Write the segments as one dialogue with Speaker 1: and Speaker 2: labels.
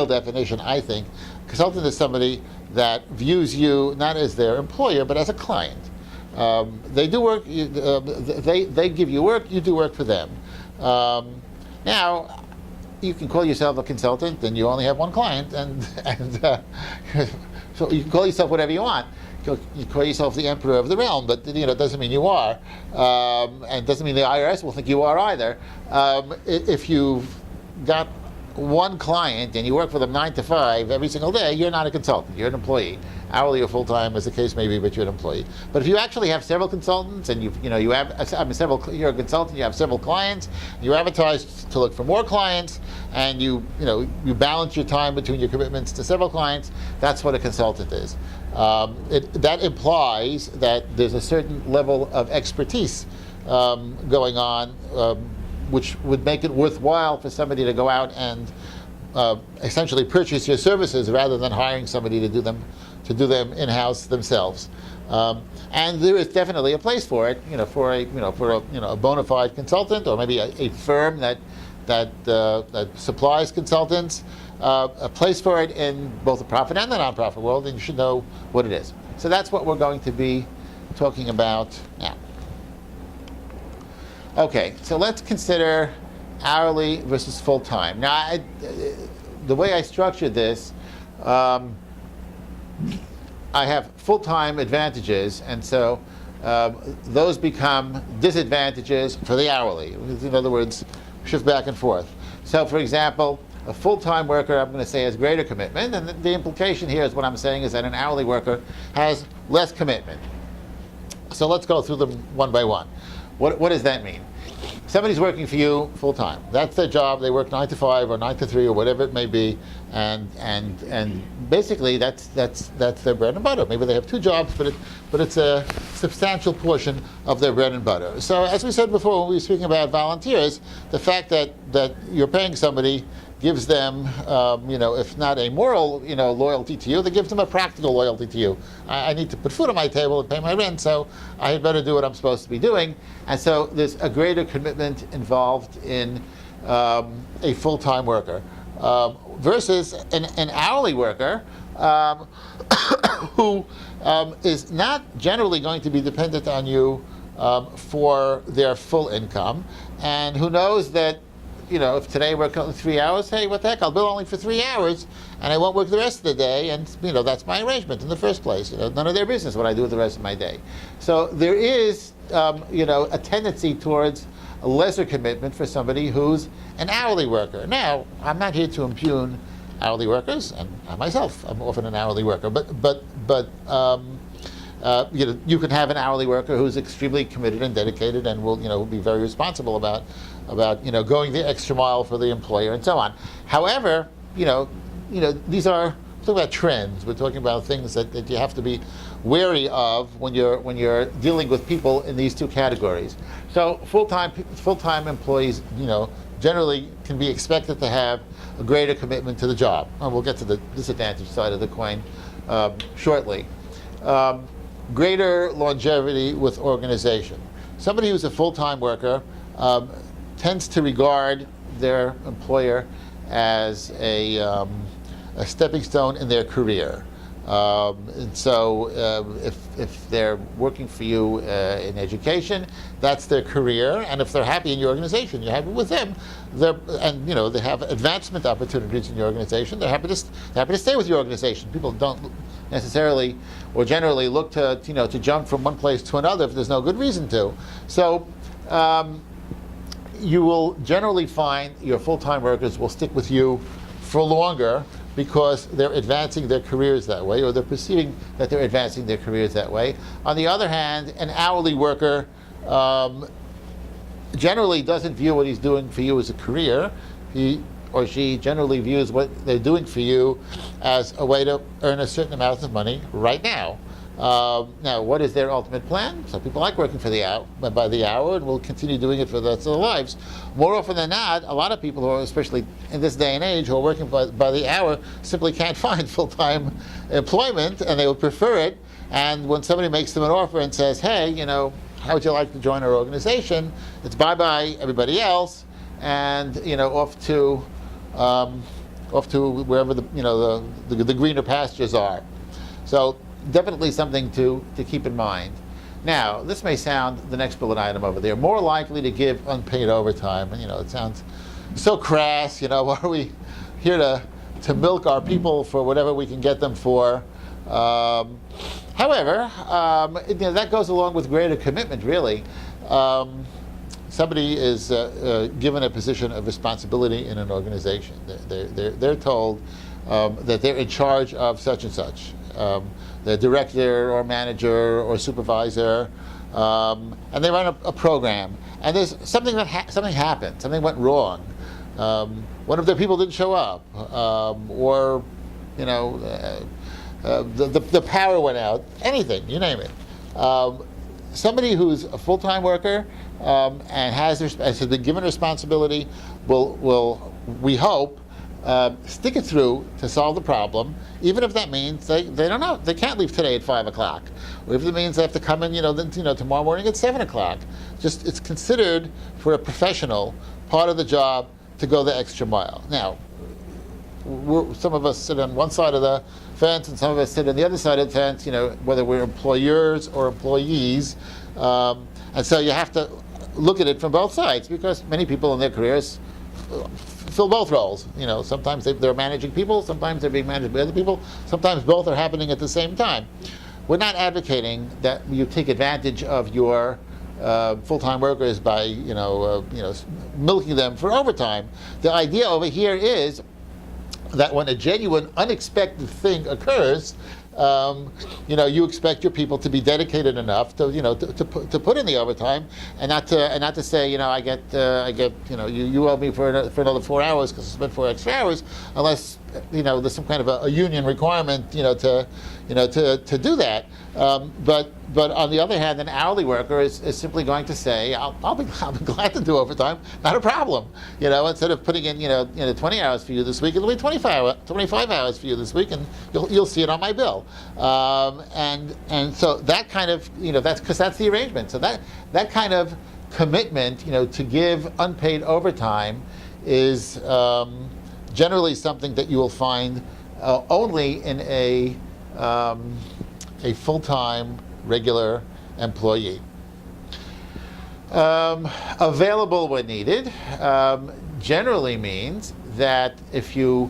Speaker 1: definition, I think. Consultant is somebody that views you not as their employer, but as a client. They do work. They give you work. You do work for them. Now, you can call yourself a consultant, and you only have one client, and so you can call yourself whatever you want. You call yourself the emperor of the realm, but it doesn't mean you are, and doesn't mean the IRS will think you are either. If you've got one client and you work for them 9 to 5 every single day, you're not a consultant. You're an employee, hourly or full time, as the case may be, but you're an employee. But if you actually have several consultants and you're a consultant, you have several clients, you advertise to look for more clients, and you balance your time between your commitments to several clients. That's what a consultant is. That implies that there's a certain level of expertise going on, which would make it worthwhile for somebody to go out and essentially purchase your services rather than hiring somebody to do them in-house themselves. And there is definitely a place for it, for a bona fide consultant, or maybe a firm that supplies consultants. A place for it in both the profit and the nonprofit world, and you should know what it is. So that's what we're going to be talking about now. Okay, so let's consider hourly versus full-time. Now, the way I structured this, I have full-time advantages, and so those become disadvantages for the hourly. In other words, shift back and forth. So, for example, a full-time worker, I'm going to say, has greater commitment, and the implication here is what I'm saying is that an hourly worker has less commitment. So let's go through them one by one. What does that mean? Somebody's working for you full-time. That's their job. They work 9 to 5 or 9 to 3 or whatever it may be, and basically that's their bread and butter. Maybe they have 2 jobs, but it's a substantial portion of their bread and butter. So as we said before when we were speaking about volunteers, the fact that you're paying somebody gives them, if not a moral, loyalty to you, that gives them a practical loyalty to you. I need to put food on my table and pay my rent, so I had better do what I'm supposed to be doing. And so there's a greater commitment involved in a full-time worker versus an hourly worker who is not generally going to be dependent on you for their full income, and who knows that if today I work only 3 hours, hey, what the heck, I'll bill only for 3 hours, and I won't work the rest of the day, and that's my arrangement in the first place. None of their business what I do with the rest of my day. So there is, a tendency towards a lesser commitment for somebody who's an hourly worker. Now, I'm not here to impugn hourly workers, and I myself, I'm often an hourly worker, but you can have an hourly worker who's extremely committed and dedicated and will be very responsible about going the extra mile for the employer and so on. However, these are, we're talking about trends. We're talking about things that you have to be wary of when you're dealing with people in these 2 categories. So full-time employees, generally can be expected to have a greater commitment to the job. And we'll get to the disadvantage side of the coin shortly. Greater longevity with organization. Somebody who's a full-time worker tends to regard their employer as a stepping stone in their career. And so if they're working for you in education, that's their career, and if they're happy in your organization, you're happy with them, they have advancement opportunities in your organization, they're happy to stay with your organization. People don't necessarily or generally look to jump from one place to another if there's no good reason to. So you will generally find your full-time workers will stick with you for longer because they're advancing their careers that way, or they're perceiving that they're advancing their careers that way. On the other hand, an hourly worker generally doesn't view what he's doing for you as a career. He or she generally views what they're doing for you as a way to earn a certain amount of money right now. Now, what is their ultimate plan? Some people like working for the hour, by the hour, and will continue doing it for the rest of their lives. More often than not, a lot of people who are, especially in this day and age, who are working by the hour simply can't find full-time employment, and they would prefer it. And when somebody makes them an offer and says, hey, how would you like to join our organization? It's bye-bye everybody else, and off to off to wherever the greener pastures are. So definitely something to keep in mind. Now, this may sound, the next bullet item over there, more likely to give unpaid overtime. And it sounds so crass. Are we here to milk our people for whatever we can get them for? However, that goes along with greater commitment, really. Somebody is given a position of responsibility in an organization. They're told that they're in charge of such and such. The director or manager or supervisor, and they run a program. And there's something something happened, something went wrong. One of their people didn't show up, or the power went out. Anything, you name it. Somebody who's a full-time worker and has been given responsibility will we hope stick it through to solve the problem, even if that means they don't know, they can't leave today at 5 o'clock, or if it means they have to come in tomorrow morning at 7 o'clock. Just, it's considered for a professional part of the job to go the extra mile. Now, some of us sit on one side of the fence and some of us sit on the other side of the fence, whether we're employers or employees, and so you have to look at it from both sides, because many people in their careers fill both roles. Sometimes they're managing people, sometimes they're being managed by other people, sometimes both are happening at the same time. We're not advocating that you take advantage of your full-time workers by milking them for overtime. The idea over here is that when a genuine, unexpected thing occurs, you expect your people to be dedicated enough to put in the overtime, and not to say, I get you owe me for another 4 hours because I spent 4 extra hours, unless there's some kind of a union requirement to do that. But on the other hand, an hourly worker is simply going to say, I'll be glad to do overtime, not a problem. Instead of putting in 20 hours for you this week, it'll be 25 hours for you this week, and you'll see it on my bill. And so that kind of that's because that's the arrangement. So that kind of commitment to give unpaid overtime is generally something that you will find only in a full-time, regular employee. Available when needed generally means that if you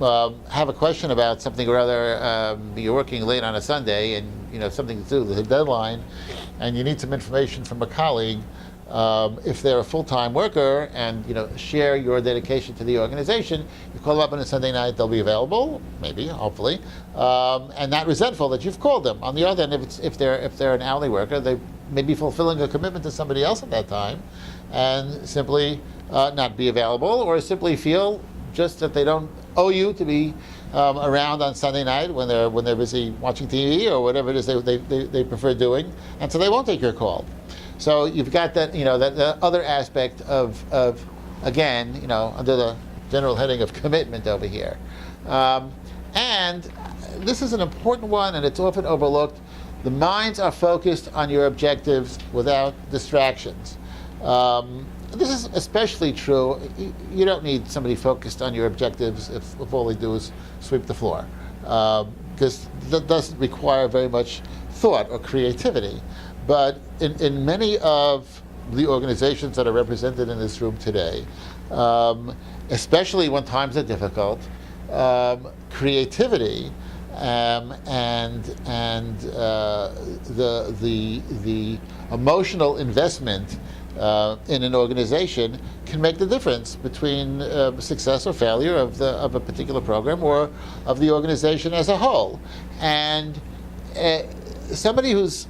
Speaker 1: have a question about something or other, you're working late on a Sunday and something to do with a deadline, and you need some information from a colleague, if they're a full-time worker and share your dedication to the organization, you call them up on a Sunday night, they'll be available, maybe, hopefully, and not resentful that you've called them. On the other hand, if they're an hourly worker, they may be fulfilling a commitment to somebody else at that time, and simply not be available, or simply feel just that they don't owe you to be around on Sunday night when they're busy watching TV or whatever it is they prefer doing, and so they won't take your call. So you've got that, that other aspect of again, under the general heading of commitment over here. And this is an important one, and it's often overlooked. The minds are focused on your objectives without distractions. This is especially true. You don't need somebody focused on your objectives if all they do is sweep the floor, because that doesn't require very much thought or creativity. But in many of the organizations that are represented in this room today, especially when times are difficult, creativity and the emotional investment in an organization can make the difference between success or failure of a particular program or of the organization as a whole. And somebody whose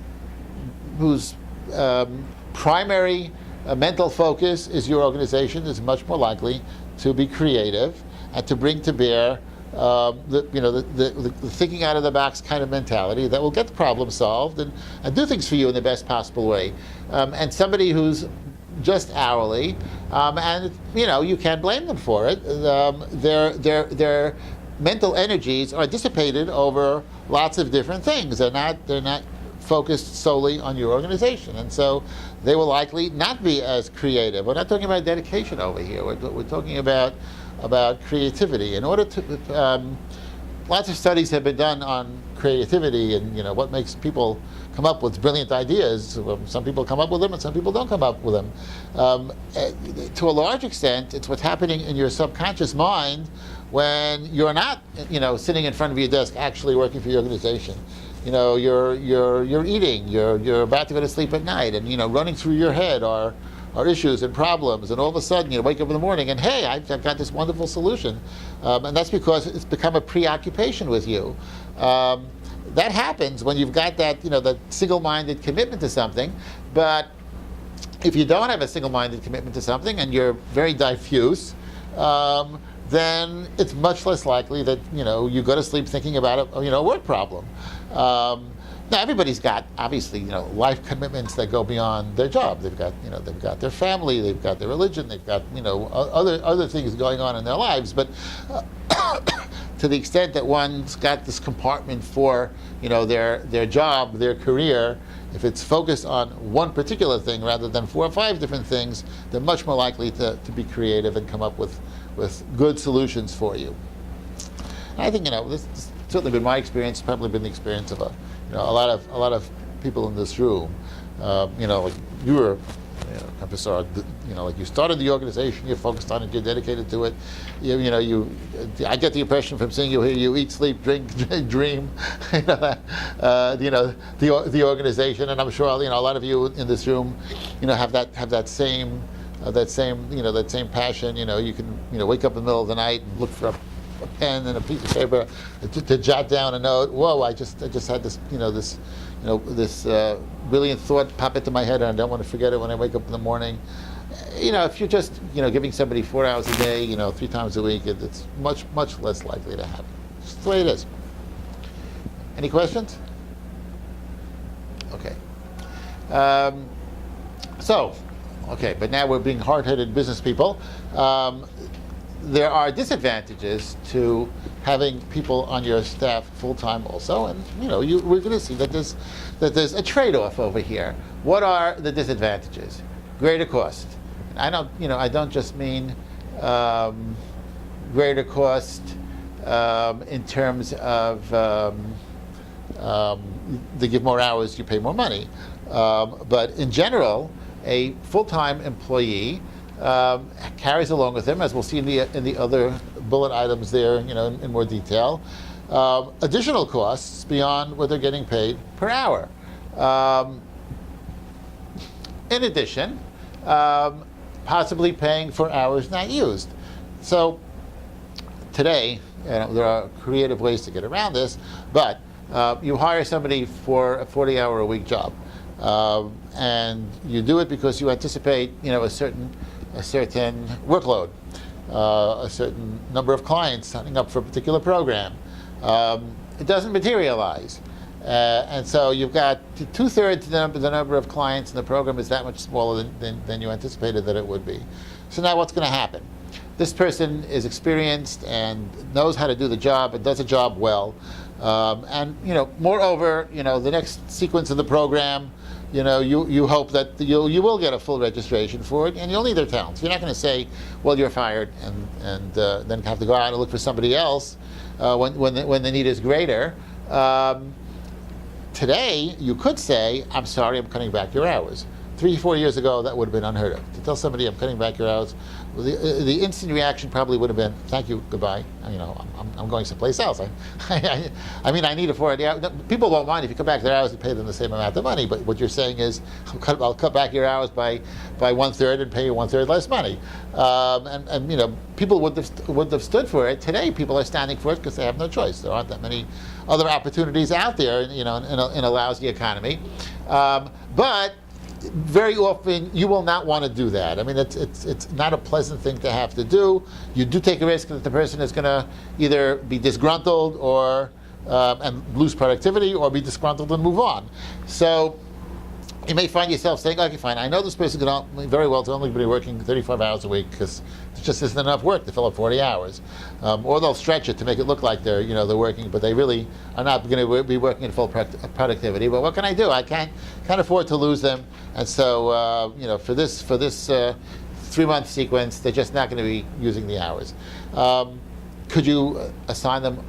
Speaker 1: primary mental focus is your organization is much more likely to be creative and to bring to bear the thinking out of the box kind of mentality that will get the problem solved and do things for you in the best possible way. And somebody who's just hourly, and you can't blame them for it. Their mental energies are dissipated over lots of different things. They're not focused solely on your organization, and so they will likely not be as creative. We're not talking about dedication over here. We're talking about about creativity. In order to, lots of studies have been done on creativity and what makes people come up with brilliant ideas. Some people come up with them and some people don't come up with them. To a large extent, it's what's happening in your subconscious mind when you're not, sitting in front of your desk actually working for your organization. You're eating, you're about to go to sleep at night, and running through your head are issues and problems, and all of a sudden you wake up in the morning and hey, I've got this wonderful solution, and that's because it's become a preoccupation with you. That happens when you've got that that single-minded commitment to something. But if you don't have a single-minded commitment to something and you're very diffuse, then it's much less likely that you go to sleep thinking about a work problem. Now everybody's got obviously life commitments that go beyond their job. They've got they've got their family, they've got their religion, they've got other things going on in their lives. But to the extent that one's got this compartment for their job, their career, if it's focused on one particular thing rather than 4 or 5 different things, they're much more likely to be creative and come up with good solutions for you. And I think this has certainly been my experience. Probably been the experience of a lot of people in this room. Like you were, Professor, like you started the organization, you're focused on it, you're dedicated to it. I get the impression from seeing you here, you eat, sleep, drink, dream, the organization, and I'm sure a lot of you in this room, have that same passion. You can wake up in the middle of the night and look for a pen and a piece of paper to jot down a note. Whoa! I just had this this brilliant thought pop into my head, and I don't want to forget it when I wake up in the morning. If you're just giving somebody 4 hours a day, 3 times a week, it's much less likely to happen. It's the way it is. Any questions? Okay. Okay, but now we're being hard-headed business people. There are disadvantages to having people on your staff full-time also, and we're going to see that there's a trade-off over here. What are the disadvantages? Greater cost. I don't just mean greater cost in terms of they give more hours, you pay more money, but in general, a full-time employee carries along with him, as we'll see in the other bullet items there, in more detail, additional costs beyond what they're getting paid per hour. In addition, possibly paying for hours not used. So today, there are creative ways to get around this, but you hire somebody for a 40-hour-a-week job, and you do it because you anticipate, a certain workload, a certain number of clients signing up for a particular program. It doesn't materialize. And so you've got 2/3 the number of clients, and the program is that much smaller than you anticipated that it would be. So now what's going to happen? This person is experienced and knows how to do the job and does the job well. And moreover, the next sequence of the program, you hope that you will get a full registration for it, and you'll need their talents. You're not going to say, well, you're fired, and then have to go out and look for somebody else when the need is greater. Today, you could say, I'm sorry, I'm cutting back your hours. 3-4 years ago, that would have been unheard of. To tell somebody I'm cutting back your hours, the instant reaction probably would have been, thank you, goodbye. I'm going someplace else. I mean, I need a 4 hour. People won't mind if you cut back their hours and pay them the same amount of money. But what you're saying is, I'll cut back your hours by 1/3 and pay you 1/3 less money. And people would have stood for it. Today, people are standing for it because they have no choice. There aren't that many other opportunities out there, in a lousy economy. But very often you will not want to do that. I mean, it's not a pleasant thing to have to do. You do take a risk that the person is going to either be disgruntled or and lose productivity, or be disgruntled and move on. So you may find yourself saying, okay, fine, I know this person is going to very well to only be working 35 hours a week because there just isn't enough work to fill up 40 hours. Or they'll stretch it to make it look like they're working, but they really are not going to be working at full productivity. But what can I do? I can't afford to lose them. And so, for this 3-month sequence. They're just not going to be using the hours. Could you assign them